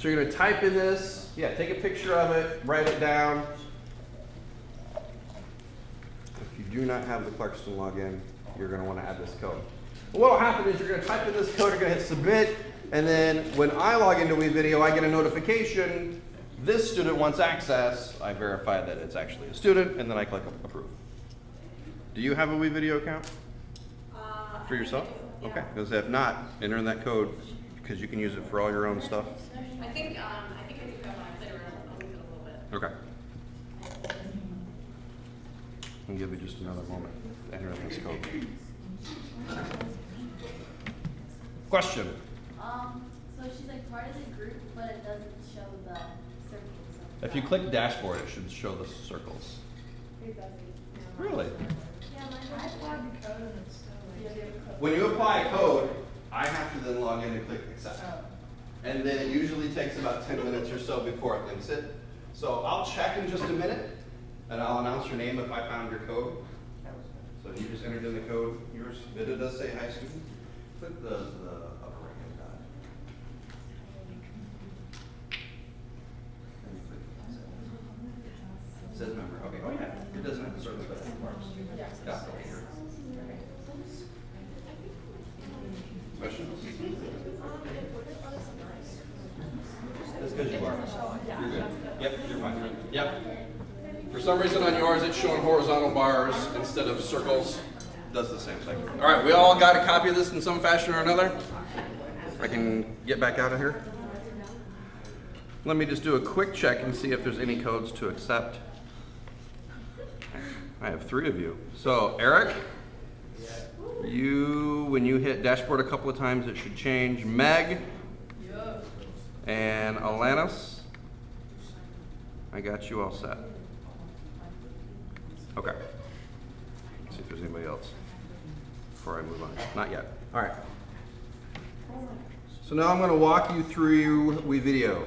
So you're going to type in this. Yeah, take a picture of it, write it down. If you do not have the Clarkston login, you're going to want to add this code. Well, what will happen is you're going to type in this code, you're going to hit submit, and then when I log into WeVideo, I get a notification. This student wants access. I verify that it's actually a student, and then I click approve. Do you have a WeVideo account for yourself? Yeah. Okay, because if not, enter in that code because you can use it for all your own stuff. I think I do have one. I played around with it a little bit. Okay. I'll give you just another moment to enter in this code. Question? So she's like part of the group, but it doesn't show the circles. If you click dashboard, it should show the circles. It doesn't. Really? Yeah, I applied the code and it's still like. When you apply a code, I have to then log in and click accept. And then it usually takes about 10 minutes or so before it links it. So I'll check in just a minute, and I'll announce your name if I found your code. So you just entered in the code. Yours, it does say hi student. Click the upper right hand dot. And you click accept. It says member. Okay. Oh yeah. It doesn't have to start with the marks. Yeah. Okay. Here. Questions? That's because you are. You're good. Yep, you're fine. Yep. For some reason on yours, it's showing horizontal bars instead of circles. Does the same thing. All right, we all got a copy of this in some fashion or another. I can get back out of here. Let me just do a quick check and see if there's any codes to accept. I have 3 of you. So, Eric, when you hit dashboard a couple of times, it should change. Meg and Alanis, I got you all set. Okay. Let's see if there's anybody else before I move on. Not yet. All right. So now I'm going to walk you through WeVideo.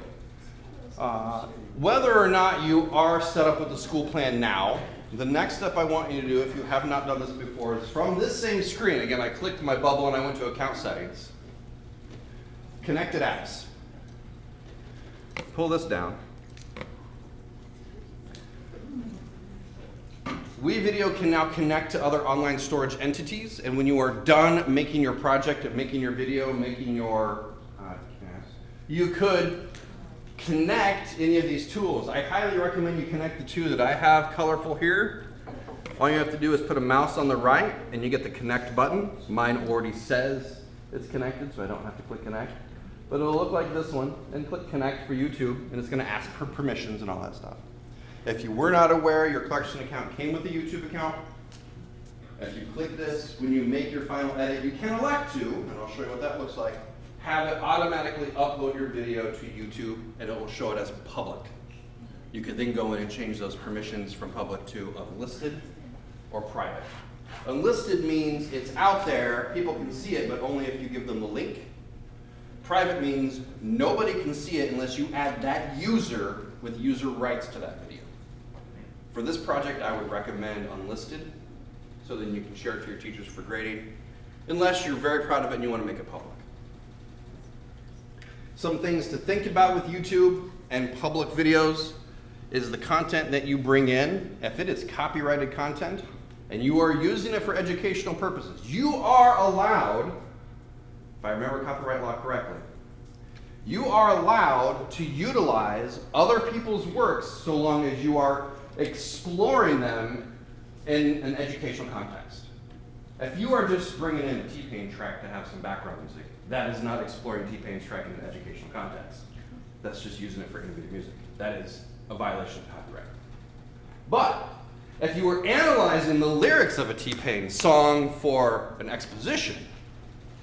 Whether or not you are set up with the school plan now, the next step I want you to do, if you have not done this before, is from this same screen. Again, I clicked my bubble and I went to account settings. Connected apps. Pull this down. WeVideo can now connect to other online storage entities, and when you are done making your project, making your video, making your you could connect any of these tools. I highly recommend you connect the 2 that I have colorful here. All you have to do is put a mouse on the right and you get the connect button. Mine already says it's connected, so I don't have to click connect. But it'll look like this one, and click connect for YouTube, and it's gonna ask for permissions and all that stuff. If you were not aware your Clarkston account came with a YouTube account, if you click this, when you make your final edit, you can elect to, and I'll show you what that looks like, have it automatically upload your video to YouTube, and it will show it as public. You could then go in and change those permissions from public to unlisted or private. Unlisted means it's out there, people can see it, but only if you give them the link. Private means nobody can see it unless you add that user with user rights to that video. For this project, I would recommend unlisted, so then you can share it to your teachers for grading, unless you're very proud of it and you want to make it public. Some things to think about with YouTube and public videos is the content that you bring in. If it is copyrighted content and you are using it for educational purposes, you are allowed, if I remember copyright law correctly, you are allowed to utilize other people's works so long as you are exploring them in an educational context. If you are just bringing in a T-Pain track to have some background music, that is not exploring T-Pain's track in an educational context. That's just using it for innovative music. That is a violation of copyright. But if you were analyzing the lyrics of a T-Pain song for an exposition,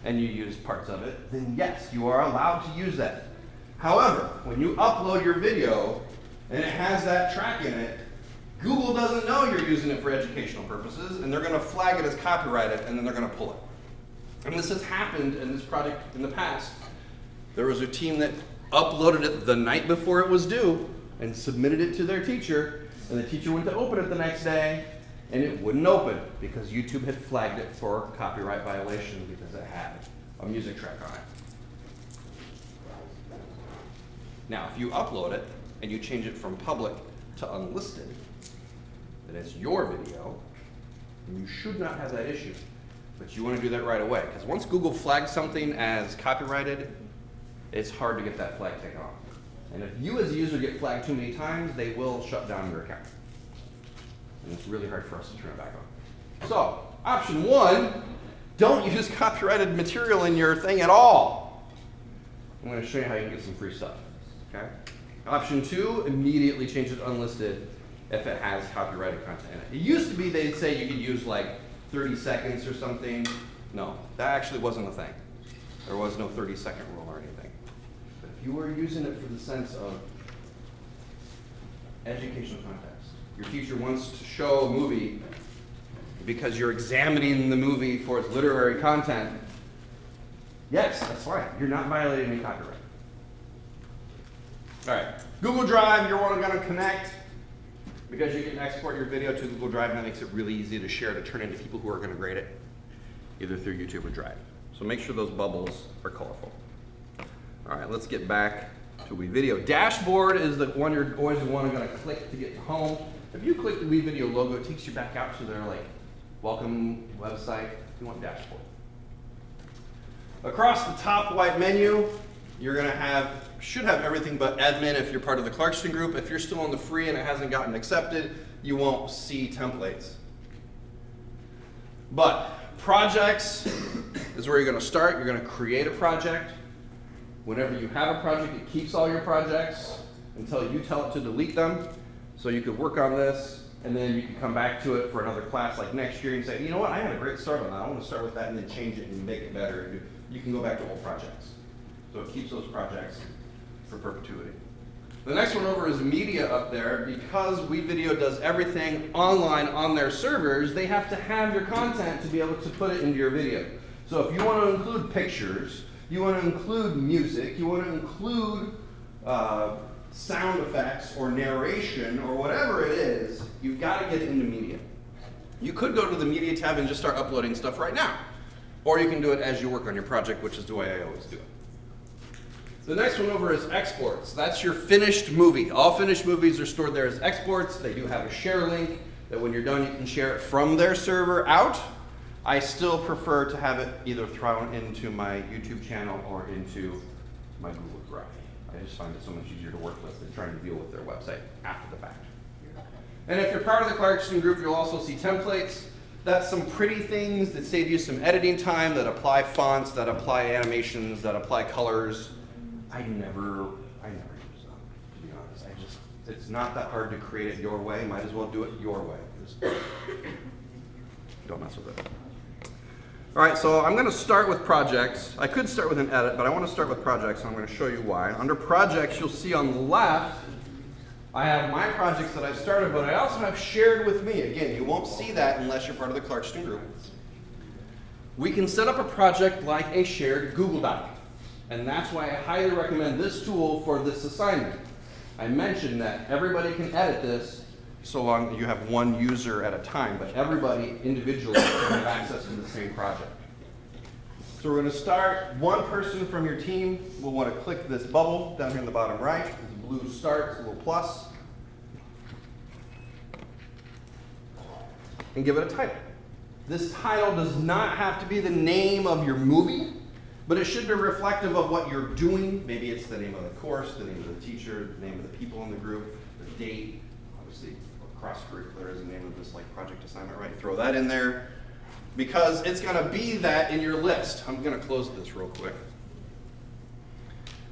and you use parts of it, then yes, you are allowed to use that. However, when you upload your video and it has that track in it, Google doesn't know you're using it for educational purposes, and they're going to flag it as copyrighted, and then they're going to pull it. And this has happened in this project in the past. There was a team that uploaded it the night before it was due and submitted it to their teacher, and the teacher went to open it the next day, and it wouldn't open because YouTube had flagged it for copyright violation because it had a music track on it. Now, if you upload it and you change it from public to unlisted, then it's your video, and you should not have that issue. But you want to do that right away, because once Google flags something as copyrighted, it's hard to get that flag taken off. And if you as a user get flagged too many times, they will shut down your account. And it's really hard for us to turn it back on. So, option 1, don't use copyrighted material in your thing at all. I'm going to show you how you can get some free stuff. Okay? Option 2, immediately change it to unlisted if it has copyrighted content in it. It used to be they'd say you could use like 30 seconds or something. No, that actually wasn't a thing. There was no 30-second rule or anything. But if you were using it for the sense of educational context, your teacher wants to show a movie because you're examining the movie for its literary content, yes, that's fine. You're not violating any copyright. All right, Google Drive, you're going to connect because you can export your video to Google Drive, and that makes it really easy to share, to turn into people who are going to grade it, either through YouTube or Drive. So make sure those bubbles are colorful. All right, let's get back to WeVideo. Dashboard is the one you're always going to click to get to home. If you click the WeVideo logo, it takes you back out to their like welcome website. You want dashboard. Across the top white menu, you're going to should have everything but admin if you're part of the Clarkston group. If you're still on the free and it hasn't gotten accepted, you won't see templates. But projects is where you're going to start. You're going to create a project. Whenever you have a project, it keeps all your projects until you tell it to delete them. So you could work on this, and then you can come back to it for another class like next year and say, you know what, I had a great start on that. I want to start with that and then change it and make it better. You can go back to old projects. So it keeps those projects for perpetuity. The next one over is media up there. Because WeVideo does everything online on their servers, they have to have your content to be able to put it into your video. So if you want to include pictures, you want to include music, you want to include sound effects or narration or whatever it is, you've got to get into media. You could go to the media tab and just start uploading stuff right now. Or you can do it as you work on your project, which is the way I always do it. The next one over is exports. That's your finished movie. All finished movies are stored there as exports. They do have a share link that when you're done, you can share it from their server out. I still prefer to have it either thrown into my YouTube channel or into my Google Drive. I just find it so much easier to work with than trying to deal with their website after the fact. And if you're part of the Clarkston group, you'll also see templates. That's some pretty things that save you some editing time, that apply fonts, that apply animations, that apply colors. I never use them, to be honest. It's not that hard to create it your way. Might as well do it your way. Just don't mess with it. All right, so I'm going to start with projects. I could start with an edit, but I want to start with projects, and I'm going to show you why. Under projects, you'll see on the left, I have my projects that I've started, but I also have shared with me. Again, you won't see that unless you're part of the Clarkston group. We can set up a project like a shared Google Doc, and that's why I highly recommend this tool for this assignment. I mentioned that everybody can edit this so long you have one user at a time, but everybody individually can have access to the same project. So we're going to start. One person from your team will want to click this bubble down here in the bottom right. The blue start, a little plus, and give it a title. This title does not have to be the name of your movie, but it should be reflective of what you're doing. Maybe it's the name of the course, the name of the teacher, the name of the people in the group, the date. Obviously, cross-curricular is the name of this like project assignment, right? Throw that in there because it's going to be that in your list. I'm going to close this real quick.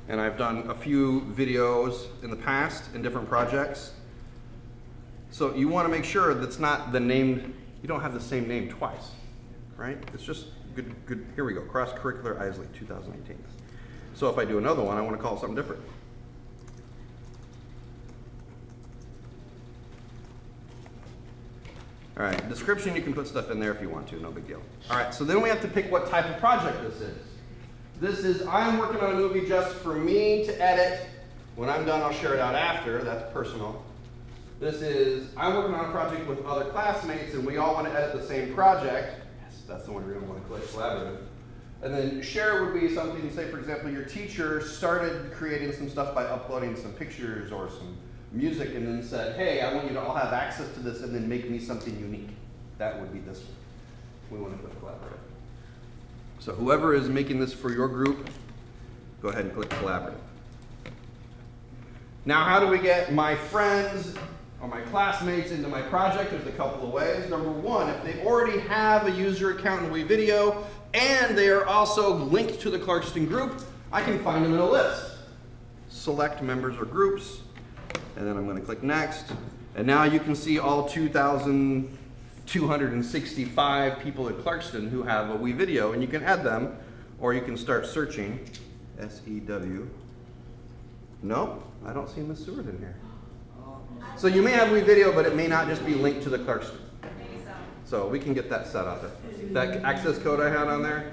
And I've done a few videos in the past in different projects. So you want to make sure that's not the name, you don't have the same name twice, right? It's just good. Here we go, cross-curricular Isley 2018. So if I do another one, I want to call it something different. All right, description, you can put stuff in there if you want to, no big deal. All right, so then we have to pick what type of project this is. This is, I'm working on a movie just for me to edit. When I'm done, I'll share it out after, that's personal. This is, I'm working on a project with other classmates and we all want to edit the same project. Yes, that's the one you're going to want to click, collaborative. And then share would be something, say for example, your teacher started creating some stuff by uploading some pictures or some music and then said, hey, I want you to all have access to this and then make me something unique. That would be this one. We want to put collaborative. So whoever is making this for your group, go ahead and click collaborative. Now how do we get my friends or my classmates into my project? There's a couple of ways. Number one, if they already have a user account in WeVideo and they are also linked to the Clarkston group, I can find them in a list. Select members or groups, and then I'm going to click next. And now you can see all 2,265 people at Clarkston who have a WeVideo, and you can add them, or you can start searching SEW. No, I don't see Miss Seward in here. So you may have WeVideo, but it may not just be linked to the Clarkston. Maybe so. So we can get that set up. That access code I had on there.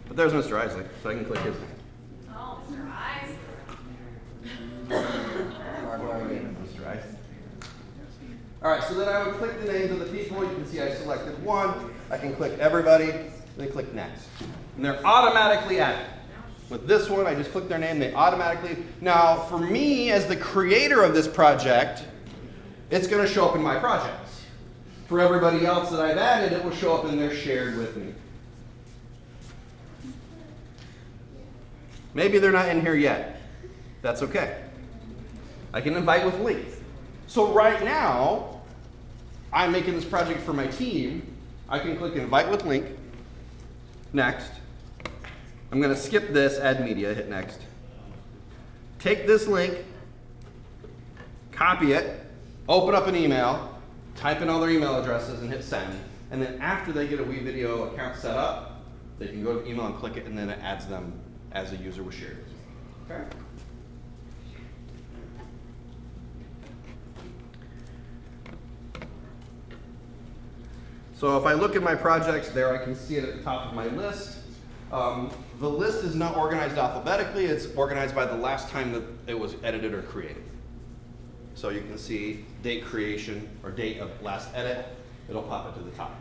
But there's Mr. Isley, so I can click his name. Oh, Mr. Eyes. Mr. Isley. All right, so then I would click the names of the people. You can see I selected one. I can click everybody, then click next. And they're automatically added. With this one, I just click their name, they automatically. Now, for me, as the creator of this project, it's going to show up in my projects. For everybody else that I've added, it will show up in their shared with me. Maybe they're not in here yet. That's okay. I can invite with link. So right now, I'm making this project for my team. I can click invite with link. Next. I'm going to skip this, add media, hit next. Take this link, copy it, open up an email, type in all their email addresses and hit send. And then after they get a WeVideo account set up, they can go to email and click it, and then it adds them as a user was shared. Okay? So if I look at my projects there, I can see it at the top of my list. The list is not organized alphabetically, it's organized by the last time that it was edited or created. So you can see date creation or date of last edit, it'll pop it to the top.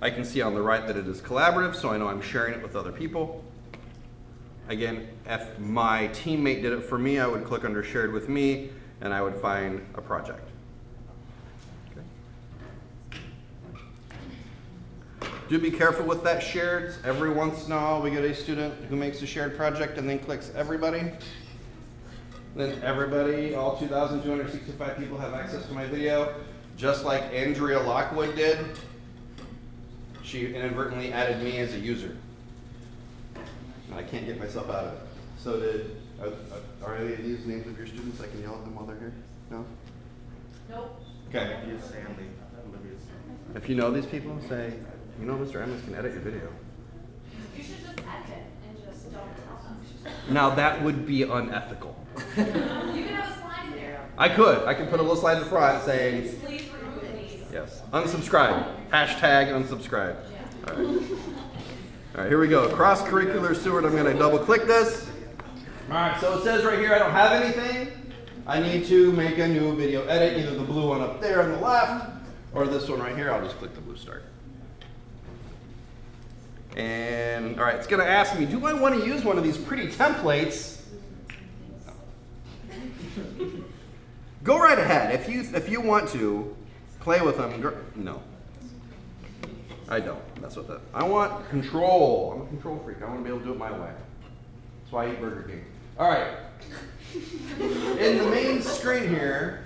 I can see on the right that it is collaborative, so I know I'm sharing it with other people. Again, if my teammate did it for me, I would click under shared with me and I would find a project. Do be careful with that shared. Every once in a while we get a student who makes a shared project and then clicks everybody. Then everybody, all 2,265 people have access to my video, just like Andrea Lockwood did. She inadvertently added me as a user. And I can't get myself out of it. So are any of these names of your students? I can yell at them while they're here? No? Nope. Okay. If you know these people, say, you know Mr. Emmons can edit your video. You should just edit and just don't tell them. Now that would be unethical. You can have a slide in there. I could put a little slide in front saying, Please remove these. yes, unsubscribe, hashtag unsubscribe. Yeah. All right. All right, here we go. Cross-curricular Seward, I'm gonna double click this. All right, so it says right here I don't have anything. I need to make a new video edit, either the blue one up there on the left, or this one right here. I'll just click the blue start. And all right, it's gonna ask me, do I want to use one of these pretty templates? Go right ahead. If you want to play with them, no. I don't mess with it. I want control. I'm a control freak. I want to be able to do it my way. That's why I eat Burger King. All right. In the main screen here,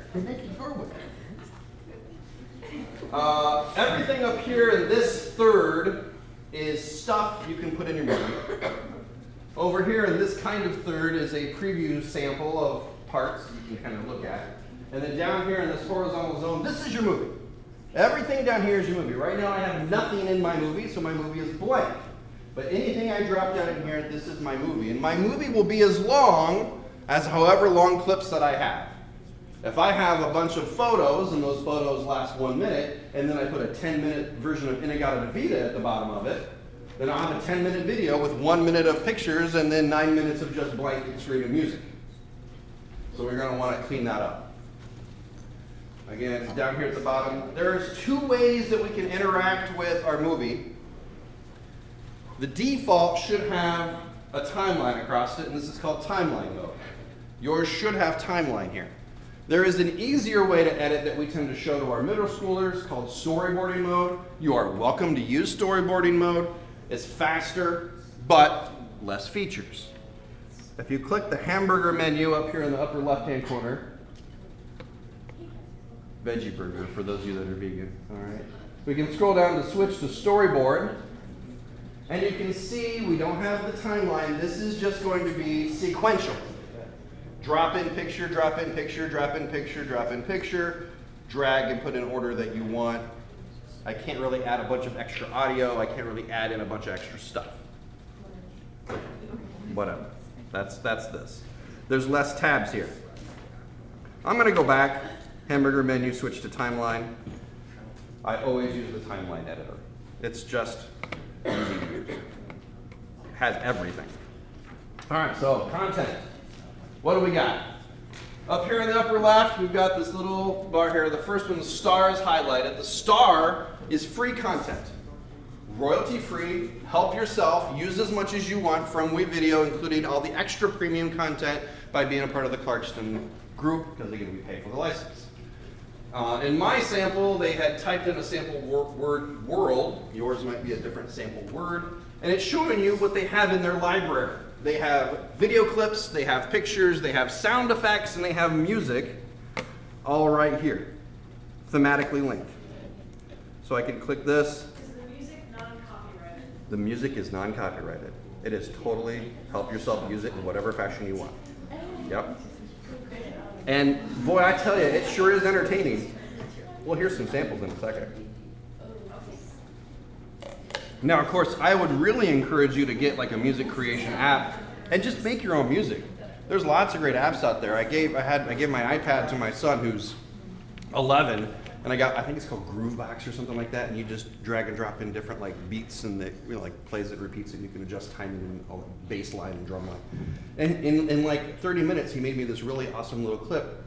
everything up here in this third is stuff you can put in your movie. Over here in this kind of third is a preview sample of parts you can kind of look at. And then down here in this horizontal zone, this is your movie. Everything down here is your movie. Right now I have nothing in my movie, so my movie is blank. But anything I drop down in here, this is my movie. And my movie will be as long as however long clips that I have. If I have a bunch of photos, and those photos last 1 minute, and then I put a 10-minute version of In-A-Gadda-Da-Vida at the bottom of it, then I'll have a 10-minute video with 1 minute of pictures and then 9 minutes of just blank screen of music. So we're going to want to clean that up. Again, down here at the bottom, there's two ways that we can interact with our movie. The default should have a timeline across it, and this is called timeline mode. Yours should have timeline here. There is an easier way to edit that we tend to show to our middle schoolers called storyboarding mode. You are welcome to use storyboarding mode. It's faster, but less features. If you click the hamburger menu up here in the upper left-hand corner, veggie burger for those of you that are vegan, all right? We can scroll down to switch to storyboard, and you can see we don't have the timeline. This is just going to be sequential. Drop in picture, drop in picture, drop in picture, drop in picture, drag and put in order that you want. I can't really add a bunch of extra audio. I can't really add in a bunch of extra stuff. Whatever. That's this. There's less tabs here. I'm going to go back. Hamburger menu, switch to timeline. I always use the timeline editor. It's just easy to use. Has everything. All right, so content. What do we got? Up here in the upper left, we've got this little bar here. The first one, the star, is highlighted. The star is free content. Royalty free, help yourself, use as much as you want from WeVideo, including all the extra premium content by being a part of the Clarkston group, because they can be paid for the license. In my sample, they had typed in a sample word world. Yours might be a different sample word. And it's showing you what they have in their library. They have video clips, they have pictures, they have sound effects, and they have music all right here, thematically linked. So I can click this. Is the music non-copyrighted? The music is non-copyrighted. It is totally help yourself use it in whatever fashion you want. Yep. And boy, I tell you, it sure is entertaining. Well, here's some samples in a second. Now, of course, I would really encourage you to get like a music creation app and just make your own music. There's lots of great apps out there. I gave my iPad to my son who's 11, and I think it's called Groovebox or something like that, and you just drag and drop in different like beats, and it like plays it, repeats it. You can adjust timing and all bass line and drum line. And in like 30 minutes, he made me this really awesome little clip,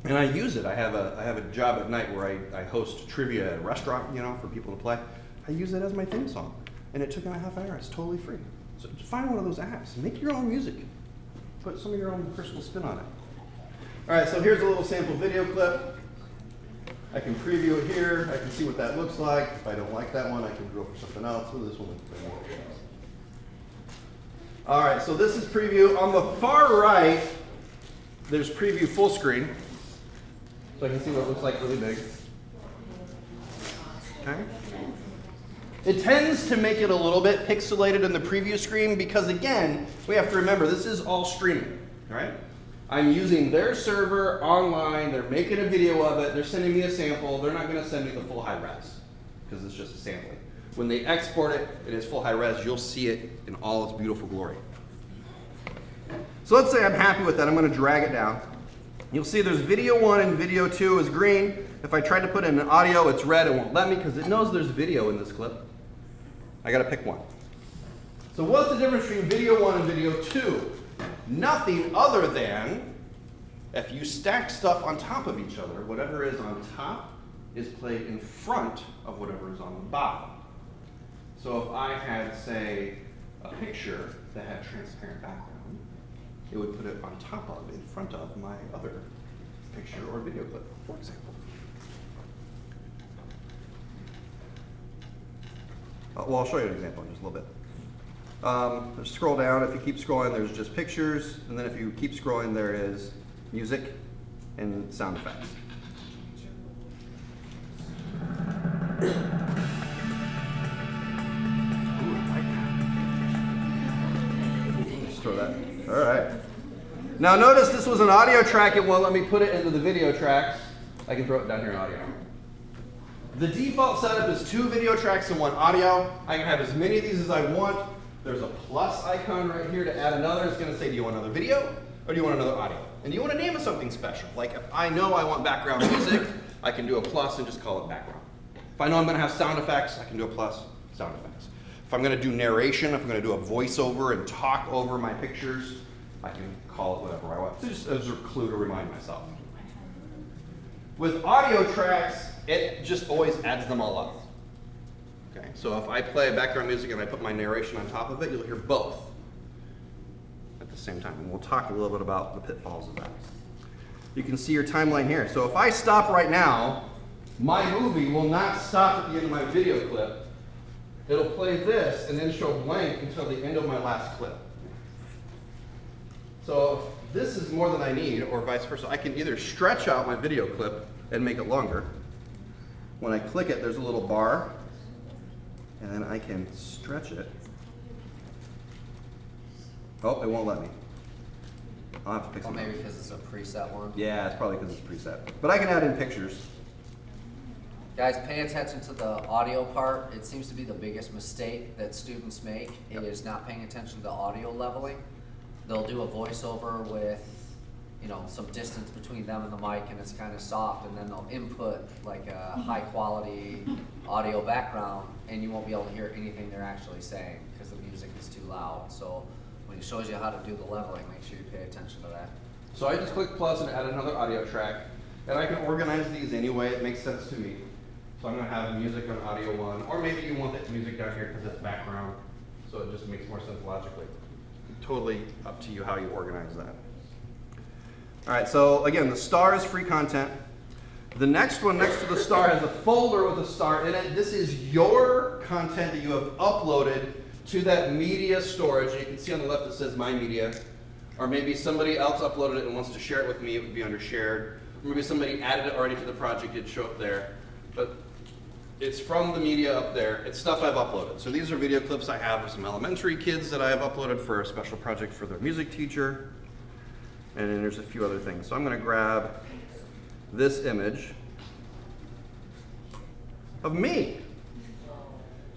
and I use it. I have a job at night where I host trivia at a restaurant, for people to play. I use it as my theme song, and it took me a half hour. It's totally free. So find one of those apps, make your own music, put some of your own personal spin on it. All right, so here's a little sample video clip. I can preview it here. I can see what that looks like. If I don't like that one, I can go for something else. What does this one look like? All right, so this is preview. On the far right, there's preview full screen, so I can see what it looks like really big. Okay. It tends to make it a little bit pixelated in the preview screen because, again, we have to remember this is all streaming, right? I'm using their server online. They're making a video of it. They're sending me a sample. They're not going to send me the full high res because it's just a sampling. When they export it, it is full high res. You'll see it in all its beautiful glory. So let's say I'm happy with that. I'm going to drag it down. You'll see there's video 1 and video 2 is green. If I try to put in an audio, it's red. It won't let me because it knows there's video in this clip. I got to pick one. So what's the difference between video 1 and video 2? Nothing other than if you stack stuff on top of each other, whatever is on top is played in front of whatever is on the bottom. So if I had, say, a picture that had transparent background, it would put it on top of, in front of my other picture or video clip, for example. Well, I'll show you an example in just a little bit. Just scroll down. If you keep scrolling, there's just pictures. And then if you keep scrolling, there is music and sound effects. Ooh, I like that. Just throw that. All right. Now notice this was an audio track. It won't let me put it into the video tracks. I can throw it down here in audio. The default setup is 2 video tracks and 1 audio. I can have as many of these as I want. There's a plus icon right here to add another. It's going to say, do you want another video or do you want another audio? And do you want to name it something special? Like if I know I want background music, I can do a plus and just call it background. If I know I'm going to have sound effects, I can do a plus, sound effects. If I'm going to do narration, if I'm going to do a voiceover and talk over my pictures, I can call it whatever I want. So just as a clue to remind myself. With audio tracks, it just always adds them all up. Okay, so if I play background music and I put my narration on top of it, you'll hear both at the same time. And we'll talk a little bit about the pitfalls of that. You can see your timeline here. So if I stop right now, my movie will not stop at the end of my video clip. It'll play this and then show blank until the end of my last clip. So if this is more than I need, or vice versa, I can either stretch out my video clip and make it longer. When I click it, there's a little bar, and then I can stretch it. Oh, it won't let me. I'll have to pick Well, something. maybe because it's a preset one. Yeah, it's probably because it's preset. But I can add in pictures. Guys, pay attention to the audio part. It seems to be the biggest mistake that students make. Yep. It is not paying attention to audio leveling. They'll do a voiceover with, you know, some distance between them and the mic, and it's kind of soft, and then they'll input like a high quality audio background, and you won't be able to hear anything they're actually saying because the music is too loud. So when he shows you how to do the leveling, make sure you pay attention to that. So I just click plus and add another audio track, and I can organize these any way it makes sense to me. So I'm going to have music on audio 1, or maybe you want that music down here because it's background, so it just makes more sense logically. Totally up to you how you organize that. All right, so again, the star is free content. The next one next to the star has a folder with a star in it. This is your content that you have uploaded to that media storage. You can see on the left it says My Media. Or maybe somebody else uploaded it and wants to share it with me, it would be under shared. Or maybe somebody added it already to the project, it'd show up there. But it's from the media up there. It's stuff I've uploaded. So these are video clips I have of some elementary kids that I have uploaded for a special project for their music teacher. And then there's a few other things. So I'm going to grab this image of me.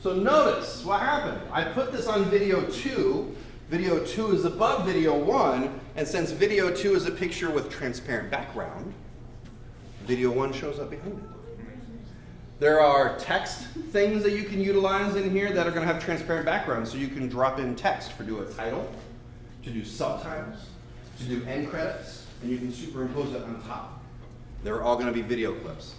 So notice what happened. I put this on video 2. Video 2 is above video 1. And since video 2 is a picture with transparent background, video 1 shows up behind it. There are text things that you can utilize in here that are going to have transparent backgrounds, so you can drop in text for do a title, to do subtitles, to do end credits, and you can superimpose it on top. They're all going to be video clips.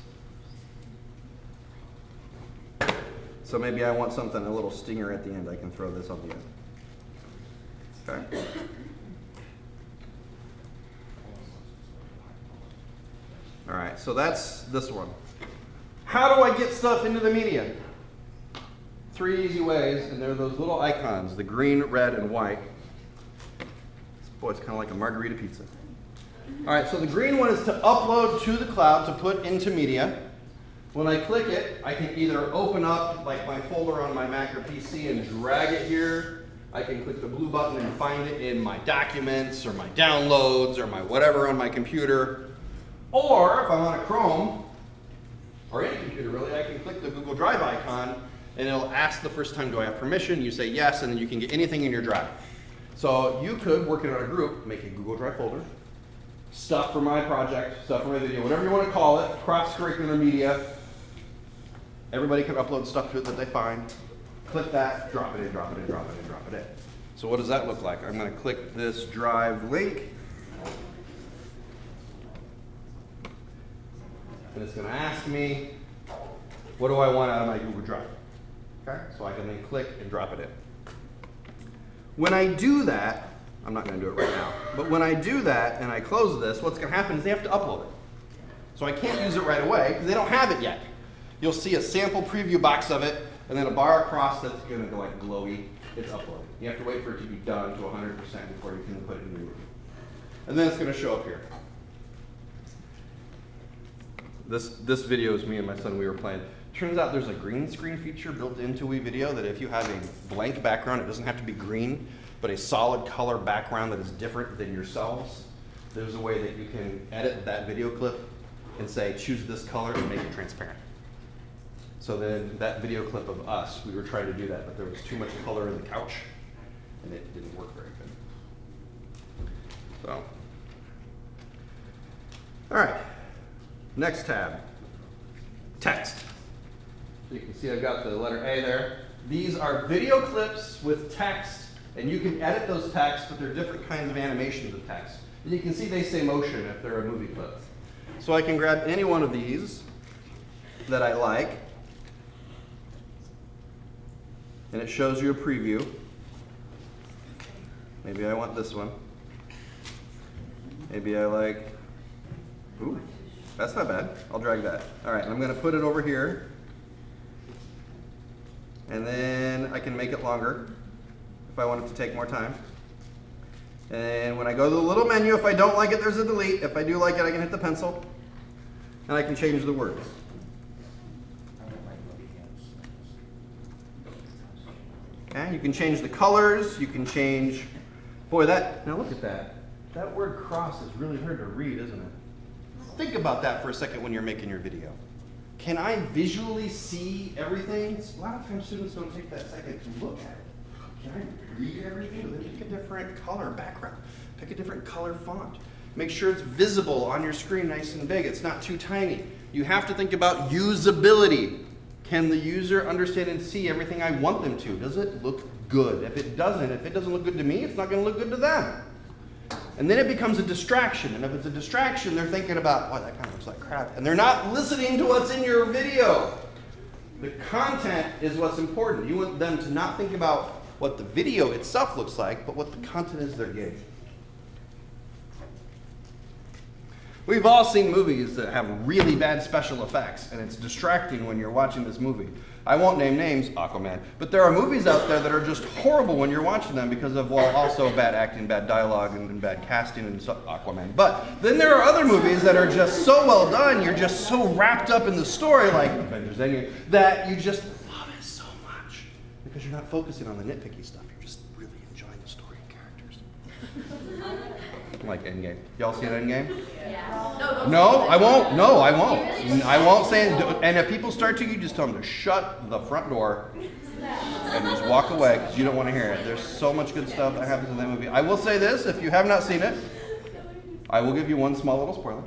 So maybe I want something, a little stinger at the end, I can throw this on the end. Okay. All right, so that's this one. How do I get stuff into the media? 3 easy ways, and they're those little icons, the green, red, and white. Boy, it's kind of like a margarita pizza. All right, so the green one is to upload to the cloud, to put into media. When I click it, I can either open up like my folder on my Mac or PC and drag it here. I can click the blue button and find it in my documents or my downloads or my whatever on my computer. Or if I'm on a Chrome, or any computer really, I can click the Google Drive icon and it'll ask the first time, do I have permission? You say yes, and then you can get anything in your drive. So you could, working on a group, make a Google Drive folder, stuff for my project, stuff for my video, whatever you want to call it, cross-curricular media. Everybody can upload stuff to it that they find. Click that, drop it in, drop it in, drop it in, drop it in. So what does that look like? I'm going to click this drive link. And it's going to ask me, what do I want out of my Google Drive? Okay, so I can then click and drop it in. When I do that, I'm not going to do it right now, but when I do that and I close this, what's going to happen is they have to upload it. So I can't use it right away because they don't have it yet. You'll see a sample preview box of it and then a bar across that's going to go like glowy. It's uploaded. You have to wait for it to be done to 100% before you can put it in your movie. And then it's going to show up here. This video is me and my son, we were playing. Turns out there's a green screen feature built into WeVideo that if you have a blank background, it doesn't have to be green, but a solid color background that is different than yourselves. There's a way that you can edit that video clip and say, choose this color and make it transparent. So then that video clip of us, we were trying to do that, but there was too much color in the couch and it didn't work very good. So, all right. Next tab, text. So you can see I've got the letter A there. These are video clips with text, and you can edit those texts, but they're different kinds of animations of text. And you can see they say motion if they're a movie clip. So I can grab any one of these that I like, and it shows you a preview. Maybe I want this one. Maybe I like, ooh, that's not bad. I'll drag that. All right, I'm gonna put it over here. And then I can make it longer if I want it to take more time. And when I go to the little menu, if I don't like it, there's a delete. If I do like it, I can hit the pencil. And I can change the words. Okay, you can change the colors, you can change, boy, now look at that. That word cross is really hard to read, isn't it? Think about that for a second when you're making your video. Can I visually see everything? A lot of times students don't take that second to look at it. Can I read everything? Then pick a different color background. Pick a different color font. Make sure it's visible on your screen nice and big. It's not too tiny. You have to think about usability. Can the user understand and see everything I want them to? Does it look good? If it doesn't look good to me, it's not going to look good to them. And then it becomes a distraction. And if it's a distraction, they're thinking about, oh, that kind of looks like crap. And they're not listening to what's in your video. The content is what's important. You want them to not think about what the video itself looks like, but what the content is they're getting. We've all seen movies that have really bad special effects, and it's distracting when you're watching this movie. I won't name names, Aquaman, but there are movies out there that are just horrible when you're watching them because of, well, also bad acting, bad dialogue, and bad casting, and so, Aquaman. But then there are other movies that are just so well done, you're just so wrapped up in the story, like Avengers Endgame, that you just love it so much because you're not focusing on the nitpicky stuff. You're just really enjoying the story and characters. Like Endgame. Y'all seen Endgame? Yeah. No, I won't. No, I won't. I won't say it. And if people start to, you just tell them to shut the front door and just walk away because you don't want to hear it. There's so much good stuff that happens in that movie. I will say this, if you have not seen it, I will give you one small little spoiler.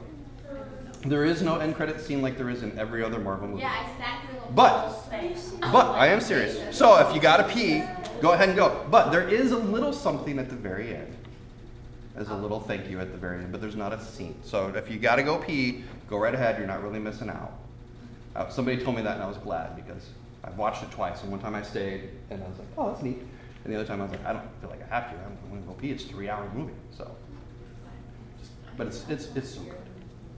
There is no end credit scene like there is in every other Marvel movie. Yeah, I sat through the But- whole space. But I am serious. So if you gotta pee, go ahead and go. But there is a little something at the very end. As a little thank you at the very end, but there's not a scene. So if you gotta go pee, go right ahead, you're not really missing out. Somebody told me that and I was glad because I've watched it twice, and one time I stayed and I was like, oh, that's neat. And the other time I was like, I don't feel like I have to, I'm gonna go pee, it's a 3-hour movie, so. But it's so good.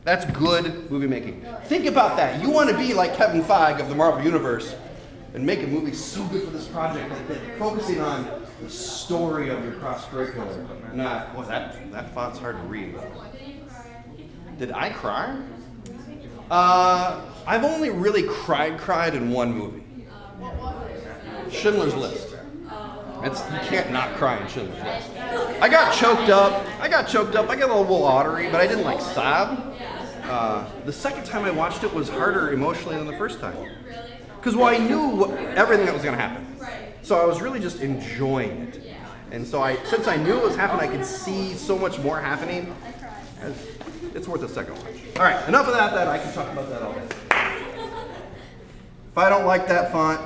That's good movie making. Think about that, you wanna be like Kevin Feige of the Marvel Universe and make a movie so good for this project, like that, focusing on the story of your cross-curricular. Not, boy, that font's hard to read. Did I cry? I've only really cried in one movie. Schindler's List. You can't not cry in Schindler's List. I got choked up. I got a little watery, but I didn't like sob. The second time I watched it was harder emotionally than the first time. Because I knew everything that was going to happen. So I was really just enjoying it. And so since I knew it was happening, I could see so much more happening. It's worth a second watch. All right, enough of that. I can talk about that all day. If I don't like that font,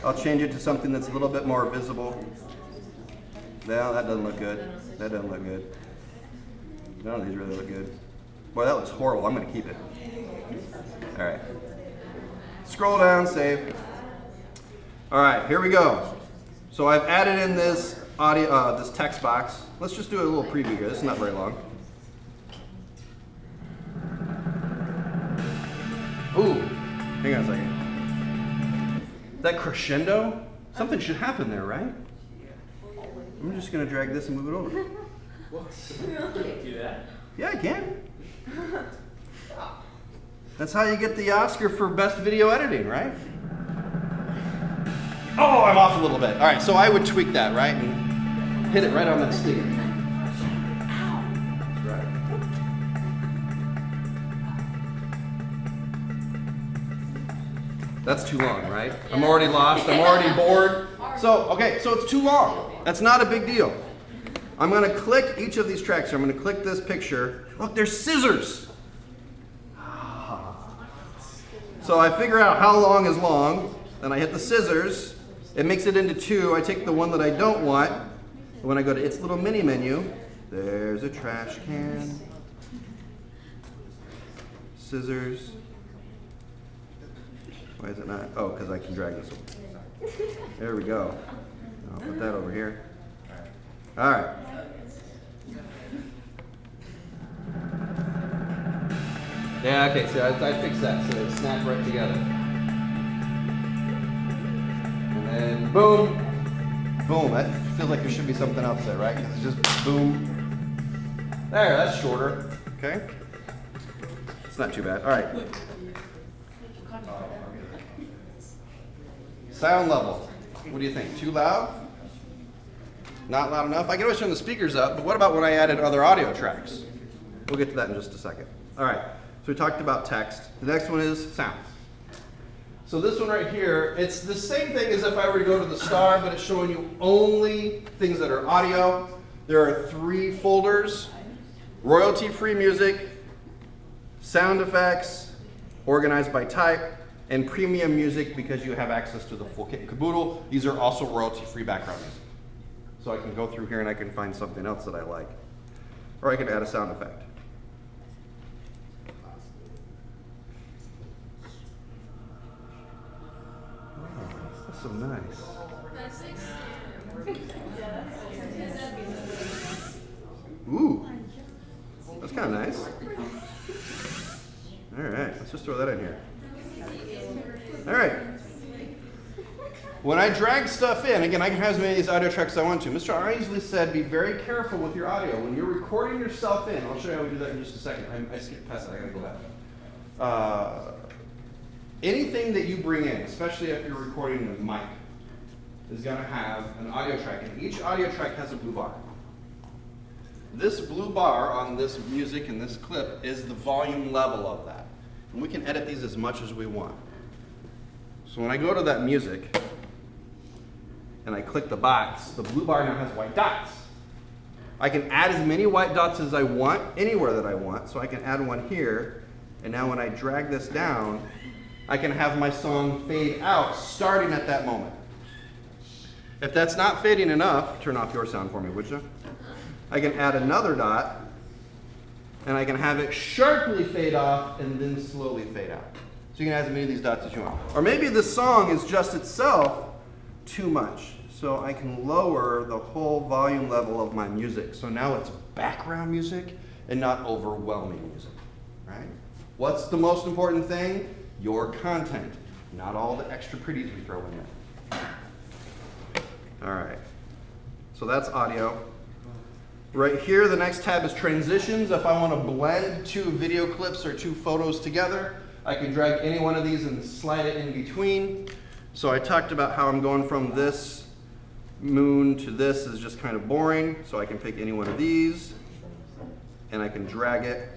I'll change it to something that's a little bit more visible. No, that doesn't look good. That doesn't look good. None of these really look good. Boy, that looks horrible. I'm going to keep it. All right. Scroll down, save. All right, here we go. So I've added in this audio, this text box. Let's just do a little preview here. This is not very long. Ooh, hang on a second. That crescendo? Something should happen there, right? I'm just gonna drag this and move it over. Do that? Yeah, I can. That's how you get the Oscar for best video editing, right? Oh, I'm off a little bit. All right, so I would tweak that, right? And hit it right on that sticker. Right. That's too long, right? I'm already lost, I'm already bored. So it's too long. That's not a big deal. I'm gonna click each of these tracks. So I'm gonna click this picture. Look, there's scissors. So I figure out how long is long, then I hit the scissors. It makes it into two. I take the one that I don't want. When I go to its little mini menu, there's a trash can. scissors. Why is it not? Oh, because I can drag this over. There we go. I'll put that over here. All right. Yeah, okay, so I fixed that so they snap right together. And then boom, boom. That feels like there should be something else there, right? 'Cause it's just boom. There, that's shorter. Okay. It's not too bad. All right. Sound level. What do you think? Too loud? Not loud enough? I can always turn the speakers up, but what about when I added other audio tracks? We'll get to that in just a second. All right. So we talked about text. The next one is sounds. So this one right here, it's the same thing as if I were to go to the star, but it's showing you only things that are audio. There are 3 folders: royalty-free music, sound effects, organized by type, and premium music because you have access to the full kit and caboodle. These are also royalty-free background music. So I can go through here and I can find something else that I like. Or I can add a sound effect. That's so nice. Ooh, that's kind of nice. All right, let's just throw that in here. All right. When I drag stuff in, again, I can have as many of these audio tracks as I want to. Mr. Isley said be very careful with your audio. When you're recording yourself in, I'll show you how we do that in just a second. I skipped past that, I gotta go back. Anything that you bring in, especially if you're recording with mic, is gonna have an audio track, and each audio track has a blue bar. This blue bar on this music and this clip is the volume level of that. And we can edit these as much as we want. So when I go to that music, and I click the box, the blue bar now has white dots. I can add as many white dots as I want, anywhere that I want, so I can add one here, and now when I drag this down, I can have my song fade out starting at that moment. If that's not fading enough, turn off your sound for me, would you? I can add another dot, and I can have it sharply fade off and then slowly fade out. So you can add as many of these dots as you want. Or maybe the song is just itself too much. So I can lower the whole volume level of my music. So now it's background music and not overwhelming music, right? What's the most important thing? Your content, not all the extra pretties we throw in there. All right, so that's audio. Right here, the next tab is transitions. If I want to blend 2 video clips or 2 photos together, I can drag any one of these and slide it in between. So I talked about how I'm going from this moon to this is just kind of boring. So I can pick any one of these and I can drag it.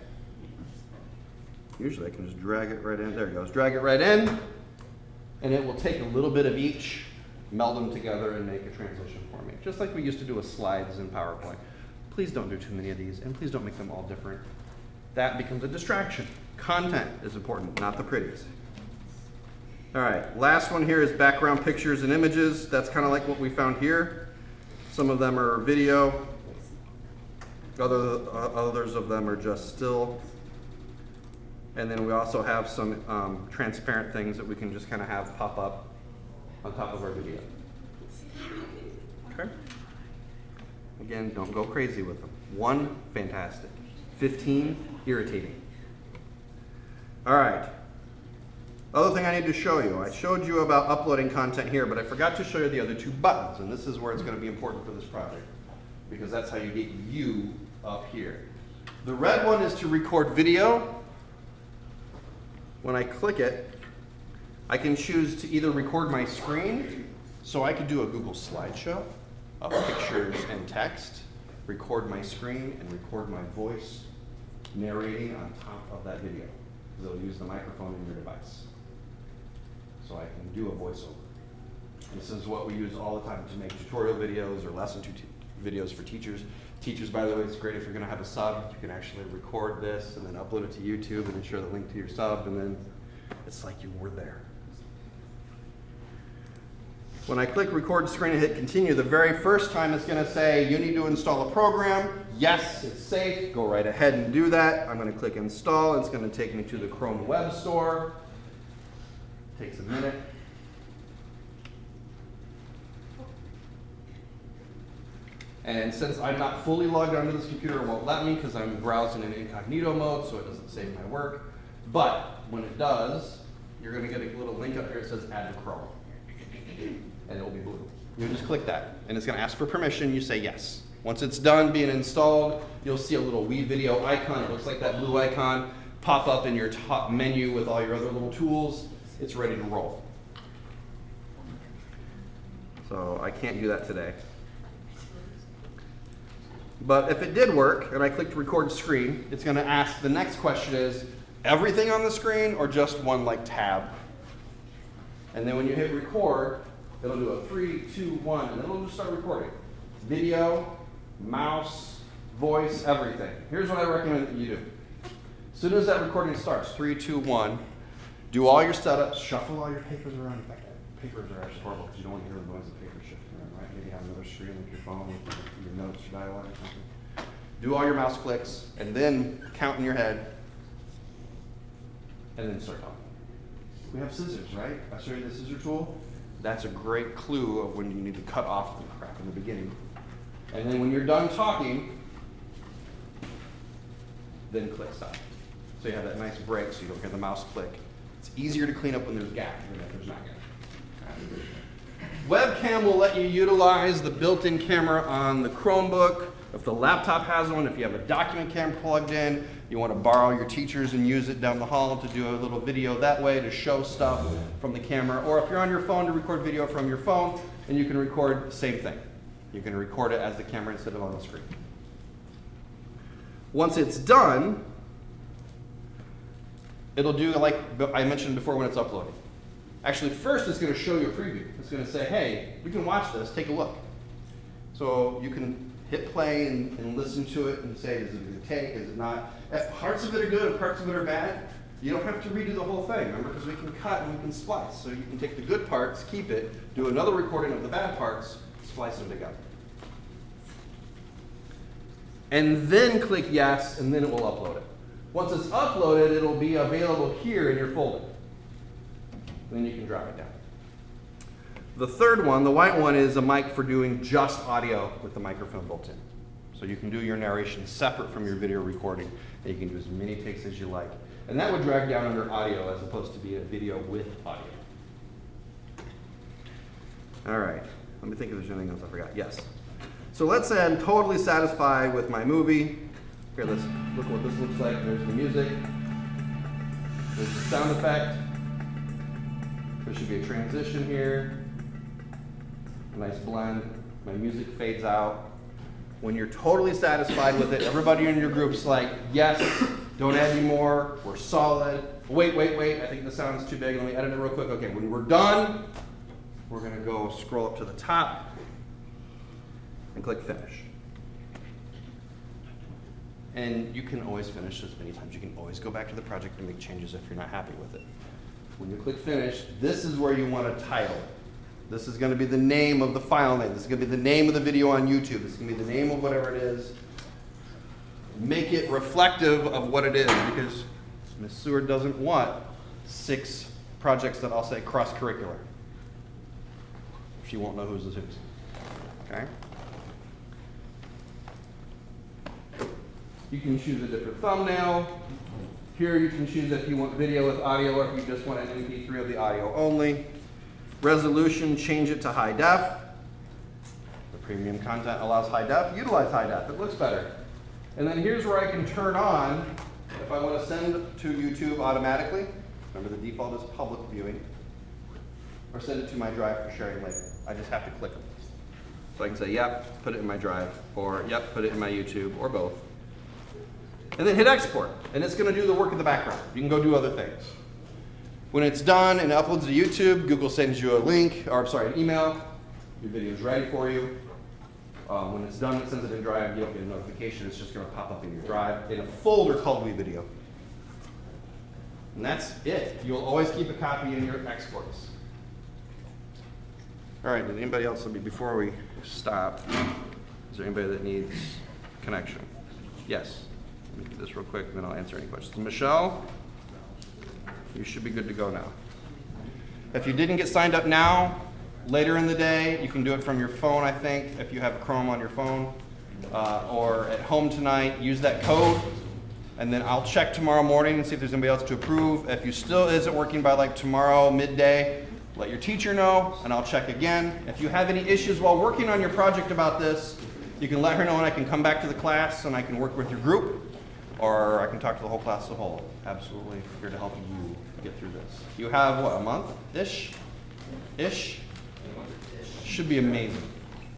Usually I can just drag it right in. There it goes. Drag it right in. And it will take a little bit of each, meld them together, and make a transition for me. Just like we used to do with slides in PowerPoint. Please don't do too many of these, and please don't make them all different. That becomes a distraction. Content is important, not the pretties. All right, last one here is background pictures and images. That's kind of like what we found here. Some of them are video. Others of them are just still. And then we also have some transparent things that we can just kind of have pop up on top of our video. Okay. Again, don't go crazy with them. 1, fantastic. 15, irritating. All right. Other thing I need to show you. I showed you about uploading content here, but I forgot to show you the other 2 buttons, and this is where it's going to be important for this project, because that's how you get you up here. The red one is to record video. When I click it, I can choose to either record my screen, so I could do a Google slideshow of pictures and text, record my screen, and record my voice narrating on top of that video. Because it'll use the microphone in your device. So I can do a voiceover. This is what we use all the time to make tutorial videos or lesson videos for teachers. Teachers, by the way, it's great if you're going to have a sub. You can actually record this and then upload it to YouTube and ensure the link to your sub, and then it's like you were there. When I click record screen and hit continue, the very first time it's going to say you need to install a program. yes, it's safe, go right ahead and do that. I'm going to click install. It's going to take me to the Chrome Web Store. Takes a minute. And since I'm not fully logged onto this computer, it won't let me because I'm browsing in incognito mode, so it doesn't save my work. But when it does, you're going to get a little link up here that says add to Chrome. And it will be blue. You just click that, and it's going to ask for permission. You say yes. Once it's done being installed, you'll see a little WeVideo icon. It looks like that blue icon pop up in your top menu with all your other little tools. It's ready to roll. So I can't do that today. But if it did work, and I clicked record screen, it's going to ask, the next question is, everything on the screen or just one like tab? And then when you hit record, it'll do a 3, 2, 1, and it'll just start recording. Video, mouse, voice, everything. Here's what I recommend that you do. As soon as that recording starts, 3, 2, 1, do all your setups, shuffle all your papers around. In fact, papers are actually horrible because you don't want to hear the noise of paper shifting around, right? Maybe have another screen like your phone with your notes, your dialogue or something. Do all your mouse clicks, and then count in your head, and then start talking. We have scissors, right? I showed you the scissor tool. That's a great clue of when you need to cut off the crap in the beginning. And then when you're done talking, then click stop. So you have that nice break so you don't hear the mouse click. It's easier to clean up when there's gap than if there's not gap. Webcam will let you utilize the built-in camera on the Chromebook. If the laptop has one, if you have a document camera plugged in, you want to borrow your teachers and use it down the hall to do a little video that way to show stuff from the camera. Or if you're on your phone to record video from your phone, and you can record the same thing. You can record it as the camera instead of on the screen. Once it's done, it'll do like I mentioned before when it's uploading. Actually, first it's going to show you a preview. It's going to say, hey, you can watch this, take a look. So you can hit play and listen to it and say, is it a good take, is it not? If parts of it are good and parts of it are bad, you don't have to redo the whole thing, remember? Because we can cut and we can splice. So you can take the good parts, keep it, do another recording of the bad parts, splice them together. And then click yes, and then it will upload it. Once it's uploaded, it'll be available here in your folder. Then you can drop it down. The third one, the white one, is a mic for doing just audio with the microphone built in. So you can do your narration separate from your video recording, and you can do as many takes as you like. And that would drag down under audio as opposed to be a video with audio. All right, let me think if there's anything else I forgot. Yes. So let's say I'm totally satisfied with my movie. Here, let's look what this looks like. There's the music. There's the sound effect. There should be a transition here. A nice blend. My music fades out. When you're totally satisfied with it, everybody in your group's like, yes, don't add any more, we're solid. Wait, I think the sound's too big, let me edit it real quick. Okay, when we're done, we're gonna go scroll up to the top and click finish. And you can always finish as many times. You can always go back to the project and make changes if you're not happy with it. When you click finish, this is where you want to title it. This is going to be the name of the file name. This is going to be the name of the video on YouTube. This is going to be the name of whatever it is. Make it reflective of what it is, because Ms. Seward doesn't want 6 projects that I'll say cross-curricular. She won't know who's the who's. Okay? You can choose a different thumbnail. Here you can choose if you want video with audio or if you just want an MP3 of the audio only. Resolution, change it to high def. The premium content allows high def. Utilize high def. It looks better. And then here's where I can turn on if I want to send to YouTube automatically. Remember the default is public viewing. Or send it to my drive for sharing later. I just have to click them. So I can say, yep, put it in my drive, or yep, put it in my YouTube, or both. And then hit export, and it's going to do the work in the background. You can go do other things. When it's done and uploads to YouTube, Google sends you a link, or an email. Your video is ready for you. When it's done, it sends it in Drive. You don't get a notification. It's just going to pop up in your Drive in a folder called WeVideo. And that's it. You'll always keep a copy in your exports. All right, did anybody else, before we stop, is there anybody that needs connection. Yes. Let me do this real quick, and then I'll answer any questions. Michelle, you should be good to go now. If you didn't get signed up now, later in the day, you can do it from your phone, I think, if you have Chrome on your phone, or at home tonight, use that code, and then I'll check tomorrow morning and see if there's anybody else to approve. If you still isn't working by like tomorrow midday, let your teacher know, and I'll check again. If you have any issues while working on your project about this, you can let her know, and I can come back to the class, and I can work with your group, or I can talk to the whole class as a whole. Absolutely here to help you get through this. You have, what, a month-ish? Should be amazing.